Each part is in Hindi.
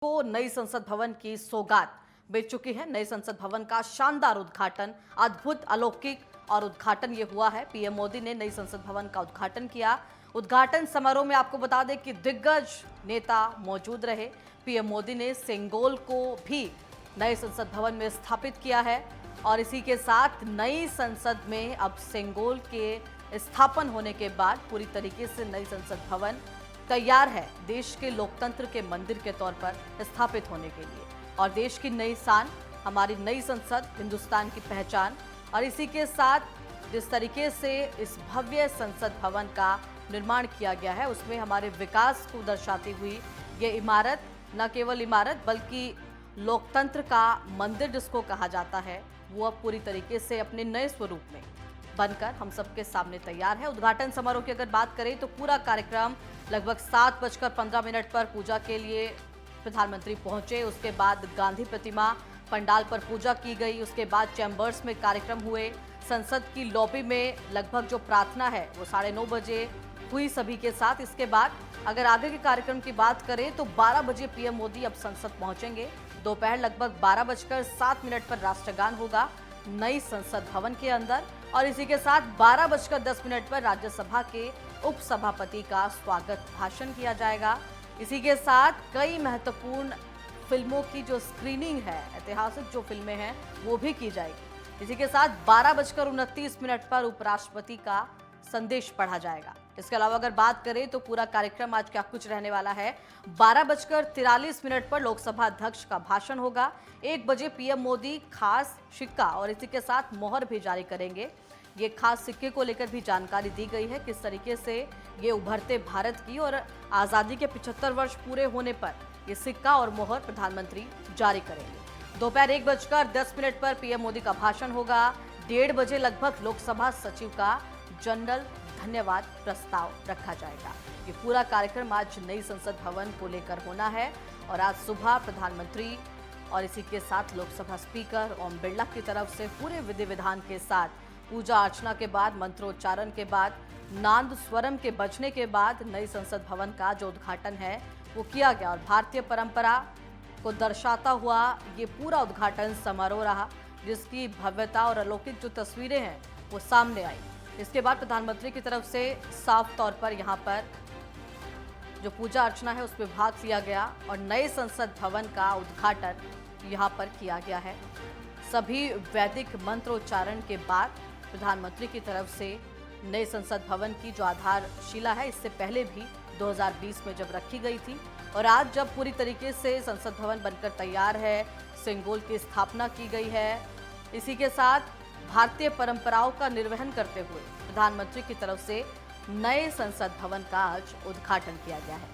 को नई संसद भवन की सौगात मिल चुकी है। नई संसद भवन का शानदार उद्घाटन, अद्भुत, अलौकिक और उद्घाटन ये हुआ है। पीएम मोदी ने नई संसद भवन का उद्घाटन किया। उद्घाटन समारोह में आपको बता दें कि दिग्गज नेता मौजूद रहे। पीएम मोदी ने सेंगोल को भी नए संसद भवन में स्थापित किया है और इसी के साथ नई संसद में अब सेंगोल के स्थापन होने के बाद पूरी तरीके से नई संसद भवन तैयार है देश के लोकतंत्र के मंदिर के तौर पर स्थापित होने के लिए। और देश की नई शान, हमारी नई संसद, हिंदुस्तान की पहचान। और इसी के साथ जिस तरीके से इस भव्य संसद भवन का निर्माण किया गया है उसमें हमारे विकास को दर्शाती हुई ये इमारत न केवल इमारत बल्कि लोकतंत्र का मंदिर जिसको कहा जाता है वो अब पूरी तरीके से अपने नए स्वरूप में बनकर हम सबके सामने तैयार है। उद्घाटन समारोह की अगर बात करें तो पूरा कार्यक्रम लगभग 7:15 पर पूजा के लिए प्रधानमंत्री पहुंचे। उसके बाद गांधी प्रतिमा पंडाल पर पूजा की गई। उसके बाद चैम्बर्स में कार्यक्रम हुए। संसद की लॉबी में लगभग जो प्रार्थना है वो 9:30 बजे हुई सभी के साथ। इसके बाद अगर आगे के कार्यक्रम की बात करें तो 12 बजे पीएम मोदी अब संसद पहुंचेंगे। दोपहर लगभग 12:07 पर राष्ट्रगान होगा नई संसद भवन के अंदर और इसी के साथ 12:10 पर राज्यसभा के उपसभापति का स्वागत भाषण किया जाएगा। इसी के साथ कई महत्वपूर्ण फिल्मों की जो स्क्रीनिंग है, ऐतिहासिक जो फिल्में हैं वो भी की जाएगी। इसी के साथ 12:29 पर उपराष्ट्रपति का संदेश पढ़ा जाएगा। इसके अलावा अगर बात करें तो पूरा कार्यक्रम आज क्या कुछ रहने वाला है। 12:43 पर लोकसभा अध्यक्ष का भाषण होगा। 1 बजे पीएम मोदी खास सिक्का और इसी के साथ मोहर भी जारी करेंगे। ये खास सिक्के को लेकर भी जानकारी दी गई है किस तरीके से ये उभरते भारत की और आज़ादी के 75 वर्ष पूरे होने पर ये सिक्का और मोहर प्रधानमंत्री जारी करेंगे। दोपहर 1:10 पर पीएम मोदी का भाषण होगा। 1:30 बजे लगभग लोकसभा सचिव का जनरल धन्यवाद प्रस्ताव रखा जाएगा। ये पूरा कार्यक्रम आज नई संसद भवन को लेकर होना है और आज सुबह प्रधानमंत्री और इसी के साथ लोकसभा स्पीकर ओम बिरला की तरफ से पूरे विधि विधान के साथ पूजा अर्चना के बाद, मंत्रोच्चारण के बाद, नाद स्वरम के बजने के बाद नई संसद भवन का जो उद्घाटन है वो किया गया और भारतीय परंपरा को दर्शाता हुआ ये पूरा उद्घाटन समारोह रहा जिसकी भव्यता और अलौकिक जो तस्वीरें हैं वो सामने आई। इसके बाद प्रधानमंत्री की तरफ से साफ तौर पर यहाँ पर जो पूजा अर्चना है उसमें भाग लिया गया और नए संसद भवन का उद्घाटन यहाँ पर किया गया है। सभी वैदिक मंत्रोच्चारण के बाद प्रधानमंत्री की तरफ से नए संसद भवन की जो आधारशिला है इससे पहले भी 2020 में जब रखी गई थी और आज जब पूरी तरीके से संसद भवन बनकर तैयार है, सेंगोल की स्थापना की गई है, इसी के साथ भारतीय परंपराओं का निर्वहन करते हुए प्रधानमंत्री की तरफ से नए संसद भवन का आज उद्घाटन किया गया है।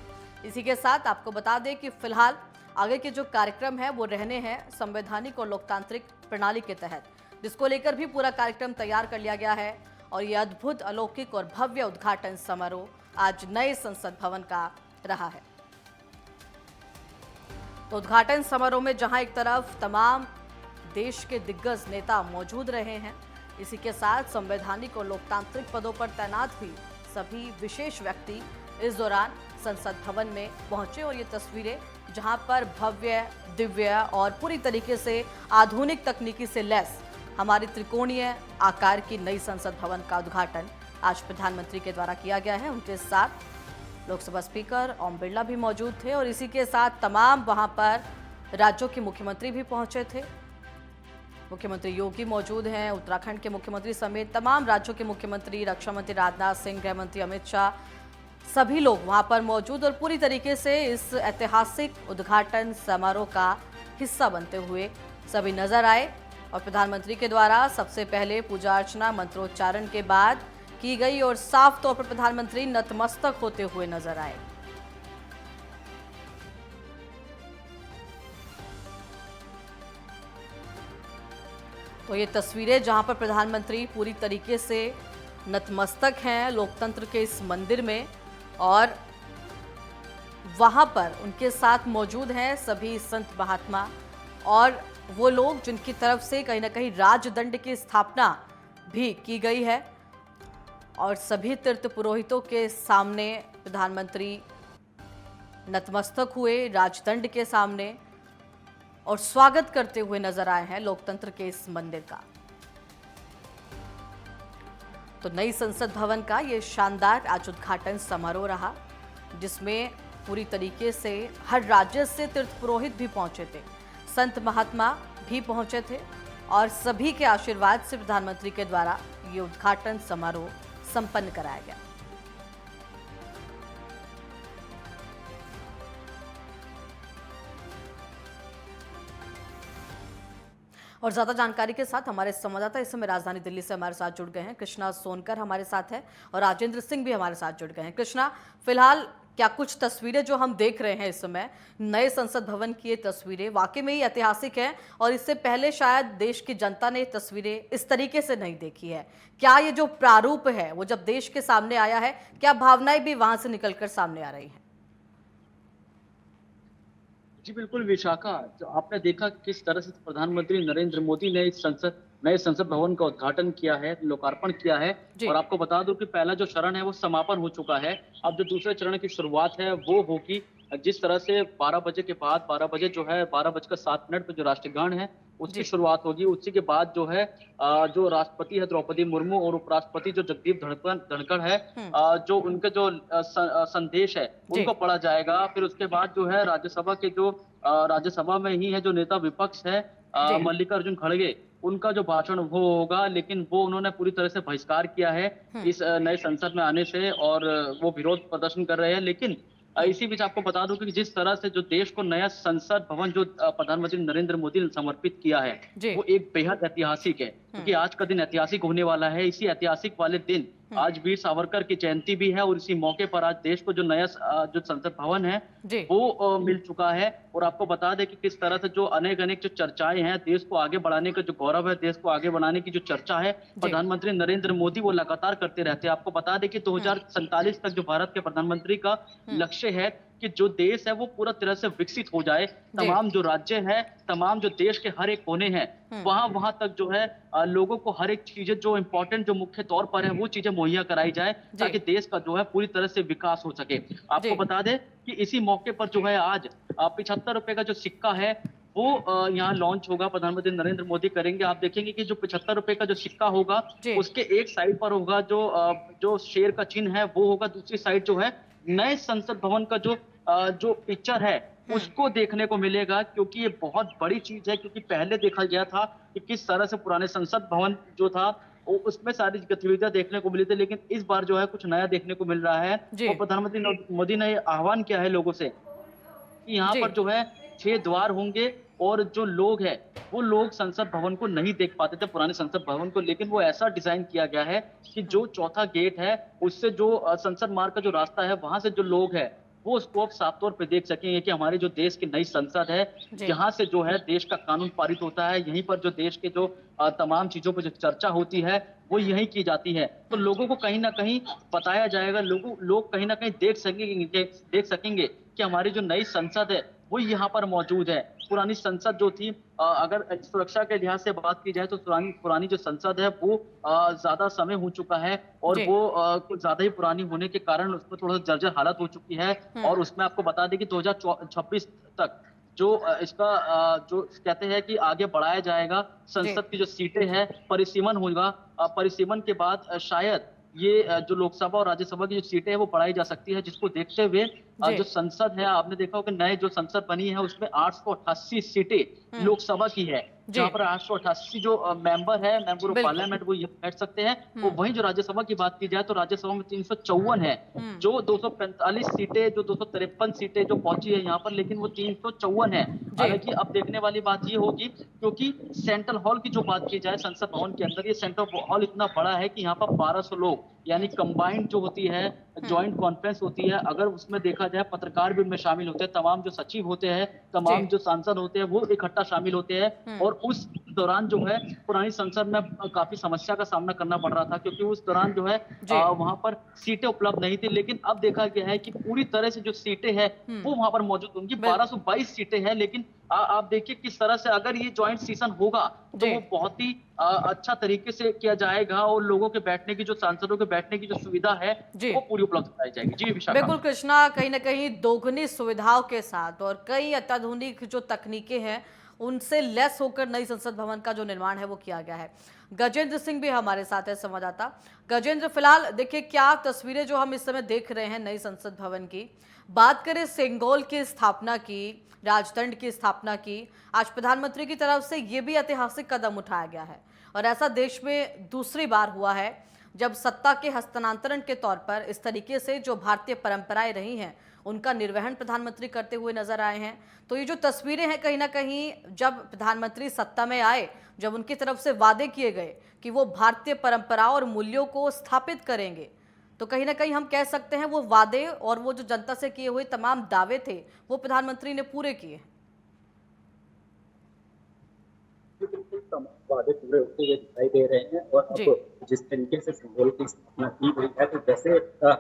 इसी के साथ आपको बता दें कि फिलहाल आगे के जो कार्यक्रम है वो रहने हैं संवैधानिक और लोकतांत्रिक प्रणाली के तहत, जिसको लेकर भी पूरा कार्यक्रम तैयार कर लिया गया है और ये अद्भुत, अलौकिक और भव्य उद्घाटन समारोह आज नए संसद भवन का रहा है। तो उद्घाटन समारोह में जहां एक तरफ तमाम देश के दिग्गज नेता मौजूद रहे हैं, इसी के साथ संवैधानिक और लोकतांत्रिक पदों पर तैनात भी सभी विशेष व्यक्ति इस दौरान संसद भवन में पहुंचे और ये तस्वीरें जहां पर भव्य, दिव्य और पूरी तरीके से आधुनिक तकनीकी से लैस हमारी त्रिकोणीय आकार की नई संसद भवन का उद्घाटन आज प्रधानमंत्री के द्वारा किया गया है। उनके साथ लोकसभा स्पीकर ओम बिरला भी मौजूद थे और इसी के साथ तमाम वहां पर राज्यों के मुख्यमंत्री भी पहुंचे थे। मुख्यमंत्री योगी मौजूद हैं, उत्तराखंड के मुख्यमंत्री समेत तमाम राज्यों के मुख्यमंत्री, रक्षा मंत्री राजनाथ सिंह, गृह मंत्री अमित शाह, सभी लोग वहां पर मौजूद और पूरी तरीके से इस ऐतिहासिक उद्घाटन समारोह का हिस्सा बनते हुए सभी नजर आए। और प्रधानमंत्री के द्वारा सबसे पहले पूजा अर्चना मंत्रोच्चारण के बाद की गई और साफ तौर पर प्रधानमंत्री नतमस्तक होते हुए नजर आए। तो ये तस्वीरें जहां पर प्रधानमंत्री पूरी तरीके से नतमस्तक हैं लोकतंत्र के इस मंदिर में और वहां पर उनके साथ मौजूद हैं सभी संत महात्मा और वो लोग जिनकी तरफ से कहीं ना कहीं राजदंड की स्थापना भी की गई है और सभी तीर्थ पुरोहितों के सामने प्रधानमंत्री नतमस्तक हुए राजदंड के सामने और स्वागत करते हुए नजर आए हैं लोकतंत्र के इस मंदिर का। तो नई संसद भवन का ये शानदार आज उद्घाटन समारोह रहा, जिसमें पूरी तरीके से हर राज्य से तीर्थ पुरोहित भी पहुंचे थे, संत महात्मा भी पहुंचे थे और सभी के आशीर्वाद से प्रधानमंत्री के द्वारा ये उद्घाटन समारोह संपन्न कराया गया। और ज्यादा जानकारी के साथ हमारे संवाददाता इस समय राजधानी दिल्ली से हमारे साथ जुड़ गए हैं। कृष्णा सोनकर हमारे साथ है और राजेंद्र सिंह भी हमारे साथ जुड़ गए हैं। कृष्णा, फिलहाल क्या कुछ तस्वीरें जो हम देख रहे हैं इस समय नए संसद भवन की, ये तस्वीरें वाकई में ही ऐतिहासिक हैं और इससे पहले शायद देश की जनता ने तस्वीरें इस तरीके से नहीं देखी है। क्या ये जो प्रारूप है वो जब देश के सामने आया है, क्या भावनाएं भी वहां से निकलकर सामने आ रही हैं? जी बिल्कुल विशाखा, जो आपने देखा कि किस तरह से प्रधानमंत्री नरेंद्र मोदी ने इस नए संसद भवन का उद्घाटन किया है, लोकार्पण किया है। और आपको बता दूं कि पहला जो चरण है वो समापन हो चुका है। अब जो दूसरे चरण की शुरुआत है वो होगी। जिस तरह से 12 बजे के बाद 12 बजे जो है 12:07 पे जो राष्ट्रगान है उसकी शुरुआत होगी। उसी के बाद जो है जो राष्ट्रपति है द्रौपदी मुर्मू और उपराष्ट्रपति जो जगदीप धनखड़ है, जो उनके जो संदेश है उनको पढ़ा जाएगा। फिर उसके बाद जो है राज्यसभा के जो राज्यसभा में ही है जो नेता विपक्ष है मल्लिकार्जुन खड़गे, उनका जो भाषण वो होगा, लेकिन वो उन्होंने पूरी तरह से बहिष्कार किया है इस नए संसद में आने से और वो विरोध प्रदर्शन कर रहे हैं। लेकिन इसी बीच आपको बता दूं कि जिस तरह से जो देश को नया संसद भवन जो प्रधानमंत्री नरेंद्र मोदी ने समर्पित किया है वो एक बेहद ऐतिहासिक है, क्योंकि आज का दिन ऐतिहासिक होने वाला है। इसी ऐतिहासिक वाले दिन आज वीर सावरकर की जयंती भी है और इसी मौके पर आज देश को जो नया जो संसद भवन है वो मिल चुका है। और आपको बता दें कि किस तरह से जो अनेक जो चर्चाएं हैं, देश को आगे बढ़ाने का जो गौरव है, देश को आगे बढ़ाने की जो चर्चा है, प्रधानमंत्री नरेंद्र मोदी वो लगातार करते रहते हैं। आपको बता दें कि 2047 तक जो भारत के प्रधानमंत्री का लक्ष्य है कि जो देश है वो पूरा तरह से विकसित हो जाए, तमाम जो राज्य है, तमाम जो देश के हर एक कोने हैं वहां तक जो है लोगों को हर एक चीजें जो इम्पोर्टेंट जो मुख्य तौर पर है वो चीजें मुहैया कराई जाए, ताकि देश का जो है पूरी तरह से विकास हो सके। आपको बता दें कि इसी मौके पर जो है आज 75 रुपए का जो सिक्का है वो यहाँ लॉन्च होगा, प्रधानमंत्री नरेंद्र मोदी करेंगे। आप देखेंगे कि जो 75 रुपए का जो सिक्का होगा उसके एक साइड पर होगा जो शेर का चिन्ह है वो होगा, दूसरी साइड जो है नए संसद भवन का जो पिक्चर है उसको देखने को मिलेगा, क्योंकि ये बहुत बड़ी चीज है। क्योंकि पहले देखा गया था कि किस तरह से पुराने संसद भवन जो था उसमें सारी गतिविधियां देखने को मिली थी, लेकिन इस बार जो है कुछ नया देखने को मिल रहा है। और प्रधानमंत्री मोदी ने आह्वान किया है लोगों से कि यहाँ पर जो है 6 द्वार होंगे और जो लोग हैं वो लोग संसद भवन को नहीं देख पाते थे, पुराने संसद भवन को, लेकिन वो ऐसा डिजाइन किया गया है कि जो चौथा गेट है उससे जो संसद मार्ग का जो रास्ता है वहां से जो लोग हैं वो उसको अब साफ तौर पे देख सकेंगे कि हमारे जो देश की नई संसद है, यहाँ से जो है देश का कानून पारित होता है, यहीं पर जो देश के जो तमाम चीजों पर जो चर्चा होती है वो यहीं की जाती है। तो लोगों को कहीं ना कहीं बताया जाएगा, लोग कहीं ना कहीं देख सकेंगे कि हमारी जो नई संसद है वो यहाँ पर मौजूद है। पुरानी संसद जो थी, अगर सुरक्षा के लिहाज से बात की जाए तो पुरानी जो संसद है वो ज्यादा समय हो चुका है और वो कुछ ज्यादा ही पुरानी होने के कारण उसमें थोड़ा सा जर्जर हालत हो चुकी है। और उसमें आपको बता दें कि 2026 तक जो इसका जो कहते हैं कि आगे बढ़ाया जाएगा, संसद की जो सीटें हैं परिसीमन होगा। परिसीमन के बाद शायद ये जो लोकसभा और राज्यसभा की जो सीटें हैं वो बढ़ाई जा सकती है, जिसको देखते हुए जो संसद है, आपने देखा होगा नए जो संसद बनी है उसमें 888 सीटें लोकसभा की है, जहाँ पर 888 जो मेंबर ऑफ पार्लियामेंट वो ये बैठ सकते हैं। वो वहीं जो राज्यसभा की बात की जाए तो राज्यसभा में 354 है, जो 245 सीटें जो 253 सीटें जो पहुंची है यहाँ पर, लेकिन वो 354 है। हालांकि अब देखने वाली बात ये होगी, क्योंकि सेंट्रल हॉल की जो बात की जाए संसद भवन के अंदर, ये सेंट्रल हॉल इतना बड़ा है कि यहाँ पर 1200 लोग यानी कंबाइंड जो होती है ज्वाइंट कॉन्फ्रेंस होती है, अगर उसमें देखा जाए पत्रकार भी उनमें शामिल होते हैं, तमाम जो सचिव होते हैं, तमाम जो सांसद होते हैं वो इकट्ठा शामिल होते हैं। और उस दौरान जो है पुरानी संसद में काफी समस्या का सामना करना पड़ रहा था, क्योंकि उस दौरान जो है वहां पर सीटें उपलब्ध नहीं थी। लेकिन अब देखा गया है कि पूरी तरह से जो सीटें हैं वो वहां पर मौजूद होंगी। 1222 सीटें हैं, लेकिन आप देखिए किस तरह से अगर ये जॉइंट सेशन होगा तो जी। वो बहुत ही अच्छा तरीके से किया जाएगा और लोगों के बैठने की जो सांसदों के बैठने की जो सुविधा है जी। वो पूरी उपलब्ध कराई जाएगी। जी विशाखा। बिल्कुल कृष्णा, कहीं न कहीं दोगुनी सुविधाओं के साथ और कई अत्याधुनिक जो तकनीकें हैं, उनसे लैस होकर नई संसद भवन का जो निर्माण है वो किया गया है। गजेंद्र सिंह भी हमारे साथ है संवाददाता। गजेंद्र, फिलहाल देखिए क्या तस्वीरें जो हम इस समय देख रहे हैं नई संसद भवन की। बात करें सेंगोल की स्थापना की, राजदंड की स्थापना की, आज प्रधानमंत्री की तरफ से ये भी ऐतिहासिक कदम उठाया गया है और ऐसा देश में दूसरी बार हुआ है जब सत्ता के हस्तांतरण के तौर पर इस तरीके से जो भारतीय परंपराएं रही हैं उनका निर्वहन प्रधानमंत्री करते हुए नजर आए हैं। तो ये जो तस्वीरें हैं कहीं ना कहीं जब प्रधानमंत्री सत्ता में आए, जब उनकी तरफ से वादे किए गए कि वो भारतीय परंपराओं और मूल्यों को स्थापित करेंगे, तो कहीं ना कहीं हम कह सकते हैं वो वादे और वो जो जनता से किए हुए तमाम दावे थे वो प्रधानमंत्री ने पूरे किए। बिल्कुल तमाम वादे पूरे होते हुए दिखाई दे रहे हैं और जी। अब जिस तरीके से सिंबल की स्थापना की गई है तो जैसे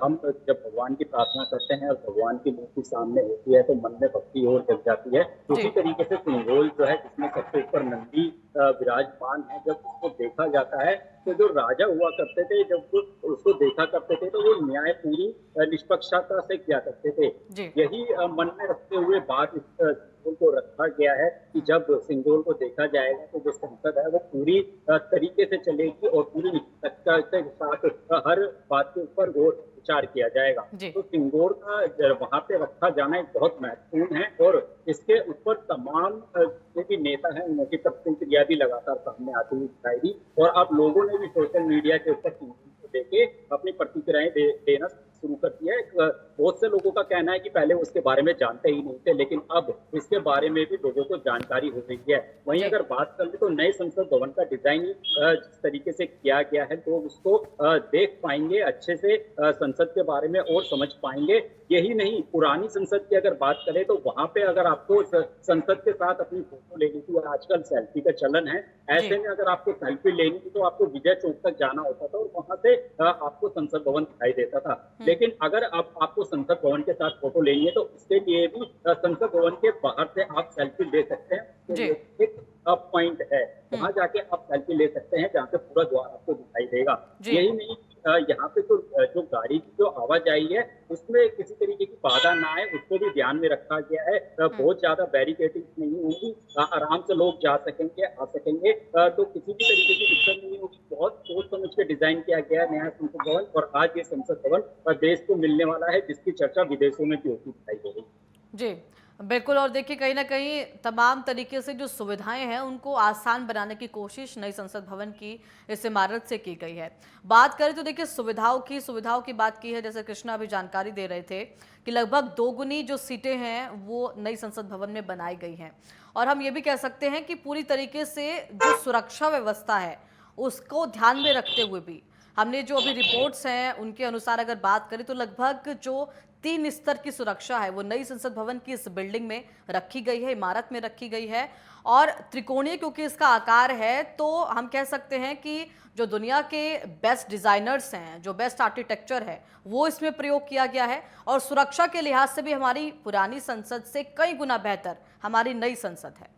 हम जब भगवान की प्रार्थना करते हैं और भगवान की मूर्ति सामने होती है तो मन में भक्ति और जग जाती है। जी। उसी तरीके से सिंबल जो है जिसमें सबसे ऊपर नंदी विराजमान है, जब उसको देखा जाता है तो जो राजा हुआ करते थे जब उसको देखा करते थे तो वो न्याय पूरी निष्पक्षता से किया करते थे। जी। यही मन में रखते हुए बात इस सिंबल को रखा गया है कि जब सिंबल को देखा जाएगा तो जो संसद है वो पूरी तरीके से चलेगी और पूरी निष्पक्षता के साथ हर बात के ऊपर गौर विचार किया जाएगा। जी। तो सिंगोर का वहां पे रखा जाना एक बहुत महत्वपूर्ण है और इसके ऊपर तमाम जो भी नेता हैं उनकी प्रतिक्रिया भी लगातार सामने आती हुई दिखाई दी और अब लोगों ने भी सोशल मीडिया के ऊपर सिंगोर को लेके अपनी प्रतिक्रियाएं देना शुरू कर दिया है। बहुत से लोगों का कहना है कि पहले उसके बारे में जानते ही नहीं थे लेकिन अब इसके बारे में भी लोगों को जानकारी हो गई है। वहीं अगर बात कर ले तो नए संसद भवन का डिजाइन जिस तरीके से किया गया है तो उसको देख पाएंगे अच्छे से, संसद के बारे में और समझ पाएंगे। यही नहीं, पुरानी संसद की अगर बात करें तो वहां पे अगर आपको संसद के साथ अपनी फोटो लेनी थी और आजकल सेल्फी का चलन है, ऐसे में अगर आपको सेल्फी लेनी थी तो आपको विजय चौक तक जाना होता था और वहां से आपको संसद भवन दिखाई देता था। लेकिन अगर अब आपको संसद भवन के साथ फोटो लेनी है तो उसके लिए भी संसद भवन के बाहर से आप सेल्फी ले सकते हैं। एक पॉइंट है, वहां जाके आप सेल्फी ले सकते हैं जहाँ पे पूरा द्वार आपको दिखाई देगा। यही नहीं, यहाँ पे तो जो गाड़ी की जो आवाजाही है उसमें किसी तरीके की बाधा ना आए उसको भी ध्यान में रखा गया है। बहुत ज्यादा बैरिकेडिंग नहीं होगी, आराम से लोग जा सकेंगे आ सकेंगे, तो किसी भी तरीके की दिक्कत नहीं होगी। बहुत सोच समझ के डिजाइन किया गया है नया संसद भवन और आज ये संसद भवन देश को मिलने वाला है जिसकी चर्चा विदेशों में भी होती दिखाई दे रही है। जी बिल्कुल, और देखिए कहीं ना कहीं तमाम तरीके से जो सुविधाएं हैं उनको आसान बनाने की कोशिश नई संसद भवन की इस इमारत से की गई है। बात करें तो देखिए सुविधाओं की बात की है, जैसे कृष्णा अभी जानकारी दे रहे थे कि लगभग 2 गुनी जो सीटें हैं वो नई संसद भवन में बनाई गई हैं और हम ये भी कह सकते हैं कि पूरी तरीके से जो सुरक्षा व्यवस्था है उसको ध्यान में रखते हुए भी हमने जो अभी रिपोर्ट्स हैं उनके अनुसार अगर बात करें तो लगभग जो 3 स्तर की सुरक्षा है वो नई संसद भवन की इस बिल्डिंग में रखी गई है, इमारत में रखी गई है। और त्रिकोणीय क्योंकि इसका आकार है तो हम कह सकते हैं कि जो दुनिया के बेस्ट डिजाइनर्स हैं, जो बेस्ट आर्किटेक्चर है वो इसमें प्रयोग किया गया है और सुरक्षा के लिहाज से भी हमारी पुरानी संसद से कई गुना बेहतर हमारी नई संसद है।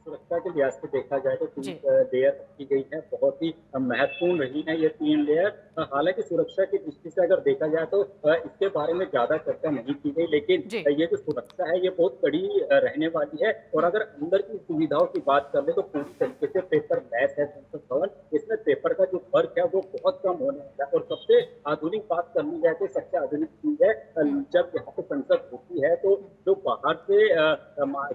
सुरक्षा के लिहाज से देखा जाए तो 3 लेयर की गई है, बहुत ही महत्वपूर्ण रही है ये 3 लेयर। हालांकि सुरक्षा की दृष्टि से अगर देखा जाए तो इसके बारे में ज्यादा चर्चा नहीं की गई, लेकिन ये जो सुरक्षा है ये बहुत कड़ी रहने वाली है। और अगर अंदर की सुविधाओं की बात कर ले तो पूरी तरीके से पेपर लेस है संसद भवन। इसमें पेपर का जो फर्क है वो बहुत कम होने वाला है। और सबसे आधुनिक बात करनी जाए तो सबसे आधुनिक चीज है जब यहाँ पे संसद होती है तो जो बाहर से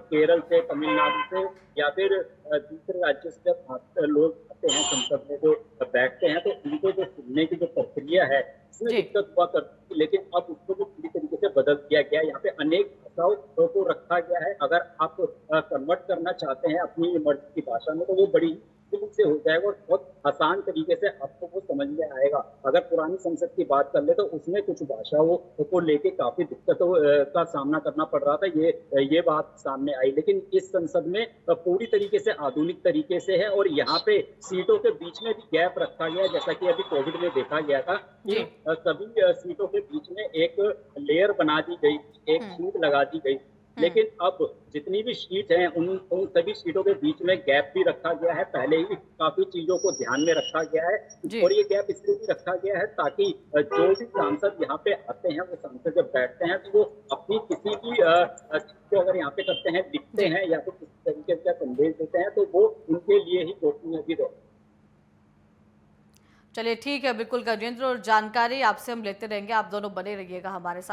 केरल से, तमिलनाडु से या फिर दूसरे राज्यों से जब लोग आते हैं संसद में जो बैठते हैं तो उनको जो सुनने की जो प्रक्रिया है उसमें दिक्कत हुआ करती है, लेकिन अब उसको भी पूरी तरीके से बदल दिया गया है। यहाँ पे अनेक भाषाओं को रखा गया है। अगर आप कन्वर्ट करना चाहते हैं अपनी मर्जी की भाषा में तो वो बड़ी से हो जाएगा और बहुत आसान तरीके से आपको वो समझ में आएगा। अगर पुरानी संसद की बात कर ले तो उसमें कुछ भाषाओं को लेके काफी दिक्कतों का सामना करना पड़ रहा था, ये बात सामने आई। लेकिन इस संसद में पूरी तरीके से आधुनिक तरीके से है और यहाँ पे सीटों के बीच में भी गैप रखा गया, जैसा कि अभी कोविड में देखा गया था कि सभी सीटों के बीच में एक लेयर बना दी गई, एक सीट लगा दी गई लेकिन अब जितनी भी सीट हैं उन सभी सीटों के बीच में गैप भी रखा गया है। पहले ही काफी चीजों को ध्यान में रखा गया है जी। और ये गैप इसलिए भी रखा गया है ताकि जो भी सांसद यहाँ पे आते हैं वो सांसद जब बैठते हैं तो वो अपनी किसी भी चीज को अगर यहाँ पे करते हैं, लिखते जी। हैं या फिर किसी तरीके का संदेश देते हैं तो वो उनके लिए ही गोपनीय भी रहता है। चलिए ठीक है, बिल्कुल गजेंद्र, और जानकारी आपसे हम लेते रहेंगे, आप दोनों बने रहिएगा हमारे साथ।